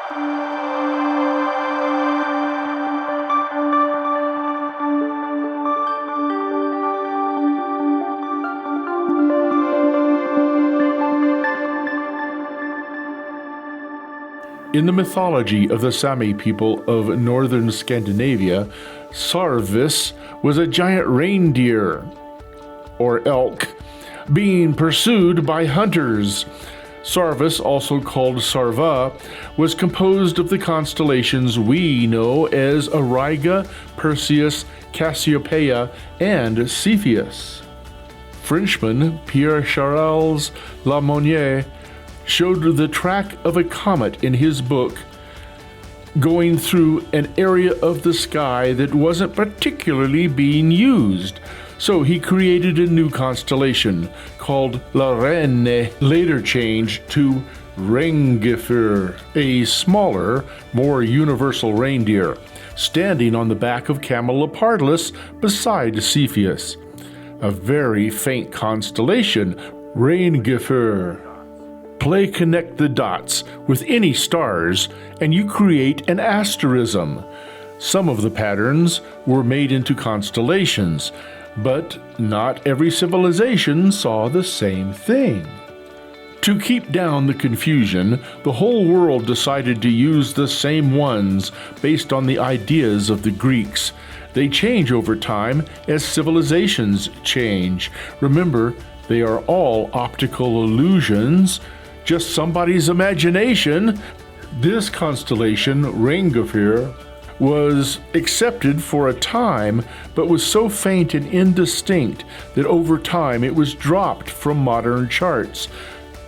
In the mythology of the Sami people of northern Scandinavia, Sarvis was a giant reindeer, or elk, being pursued by hunters. Sarvis, also called Sarva, was composed of the constellations we know as Auriga, Perseus, Cassiopeia, and Cepheus. Frenchman Pierre Charles Le Monnier showed the track of a comet in his book, going through an area of the sky that wasn't particularly being used. So he created a new constellation called La Reine, later changed to Rangifer, a smaller, more universal reindeer, standing on the back of Camelopardalis beside Cepheus. A very faint constellation, Rangifer. Play connect the dots with any stars, and you create an asterism. Some of the patterns were made into constellations, but not every civilization saw the same thing. To keep down the confusion, the whole world decided to use the same ones based on the ideas of the Greeks. They change over time as civilizations change. Remember, they are all optical illusions, just somebody's imagination. This constellation, Rangifer, was accepted for a time, but was so faint and indistinct that over time it was dropped from modern charts.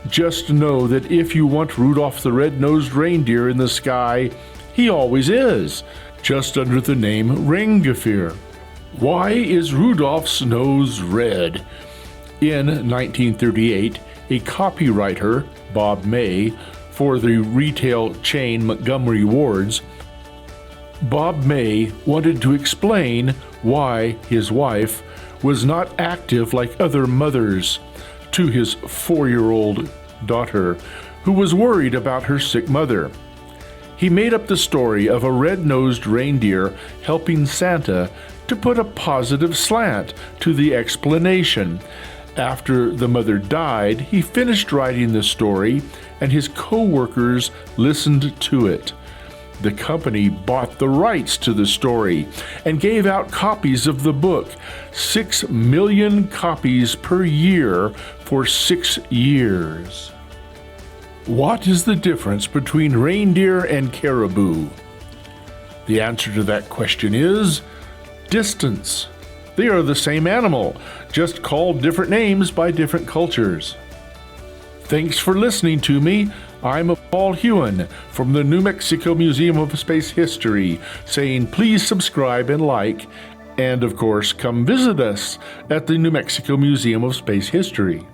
Just know that if you want Rudolph the Red-Nosed Reindeer in the sky, he always is, just under the name Rangifer. Why is Rudolph's nose red? In 1938, a copywriter, Bob May, for the retail chain Montgomery Ward's, Bob May wanted to explain why his wife was not active like other mothers to his 4-year-old daughter, who was worried about her sick mother. He made up the story of a red-nosed reindeer helping Santa to put a positive slant to the explanation. After the mother died, he finished writing the story, and his co-workers listened to it. The company bought the rights to the story and gave out copies of the book, 6 million copies per year for 6 years. What is the difference between reindeer and caribou? The answer to that question is distance. They are the same animal, just called different names by different cultures. Thanks for listening to me. I'm Paul Hewen from the New Mexico Museum of Space History, saying please subscribe and like, and of course come visit us at the New Mexico Museum of Space History.